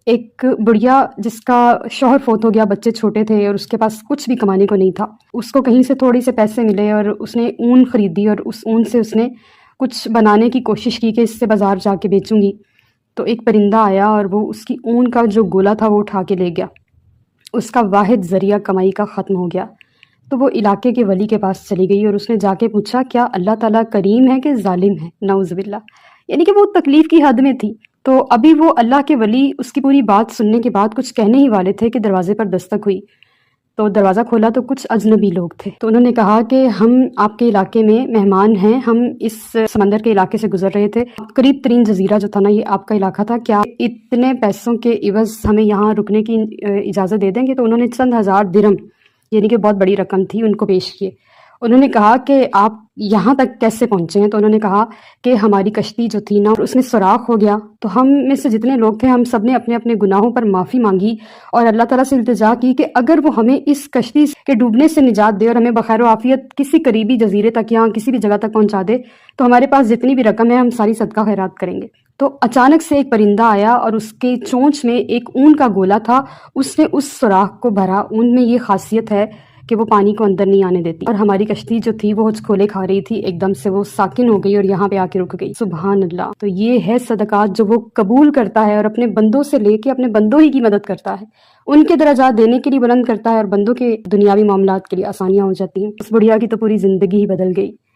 ایک بڑھیا جس کا شوہر فوت ہو گیا، بچے چھوٹے تھے اور اس کے پاس کچھ بھی کمانے کو نہیں تھا، اس کو کہیں سے تھوڑے سے پیسے ملے اور اس نے اون خریدی اور اس اون سے اس نے کچھ بنانے کی کوشش کی کہ اس سے بازار جا کے بیچوں گی۔ تو ایک پرندہ آیا اور وہ اس کی اون کا جو گولا تھا وہ اٹھا کے لے گیا، اس کا واحد ذریعہ کمائی کا ختم ہو گیا۔ تو وہ علاقے کے ولی کے پاس چلی گئی اور اس نے جا کے پوچھا کیا اللہ تعالیٰ کریم ہے کہ ظالم ہے؟ نعوذ باللہ، یعنی کہ وہ تکلیف کی حد میں تھی۔ تو ابھی وہ اللہ کے ولی اس کی پوری بات سننے کے بعد کچھ کہنے ہی والے تھے کہ دروازے پر دستک ہوئی۔ تو دروازہ کھولا تو کچھ اجنبی لوگ تھے، تو انہوں نے کہا کہ ہم آپ کے علاقے میں مہمان ہیں، ہم اس سمندر کے علاقے سے گزر رہے تھے، قریب ترین جزیرہ جو تھا نا یہ آپ کا علاقہ تھا، کیا اتنے پیسوں کے عوض ہمیں یہاں رکنے کی اجازت دے دیں گے؟ تو انہوں نے چند ہزار درہم، یعنی کہ بہت بڑی رقم تھی، ان کو پیش کیے۔ انہوں نے کہا کہ آپ یہاں تک کیسے پہنچے ہیں؟ تو انہوں نے کہا کہ ہماری کشتی جو تھی نا اس میں سوراخ ہو گیا، تو ہم میں سے جتنے لوگ تھے ہم سب نے اپنے اپنے گناہوں پر معافی مانگی اور اللہ تعالیٰ سے التجا کی کہ اگر وہ ہمیں اس کشتی کے ڈوبنے سے نجات دے اور ہمیں بخیر و عافیت کسی قریبی جزیرے تک یا کسی بھی جگہ تک پہنچا دے تو ہمارے پاس جتنی بھی رقم ہے ہم ساری صدقہ خیرات کریں گے۔ تو اچانک سے ایک پرندہ آیا اور اس کے چونچ میں ایک اون کا گولا تھا، اس نے اس سوراخ کو بھرا۔ اون میں یہ خاصیت ہے کہ وہ پانی کو اندر نہیں آنے دیتی، اور ہماری کشتی جو تھی وہ کھولے کھا رہی تھی، ایک دم سے وہ ساکن ہو گئی اور یہاں پہ آ کے رک گئی۔ سبحان اللہ! تو یہ ہے صدقات جو وہ قبول کرتا ہے اور اپنے بندوں سے لے کے اپنے بندوں ہی کی مدد کرتا ہے، ان کے درجات دینے کے لیے بلند کرتا ہے اور بندوں کے دنیاوی معاملات کے لیے آسانیاں ہو جاتی ہیں۔ اس بڑھیا کی تو پوری زندگی ہی بدل گئی۔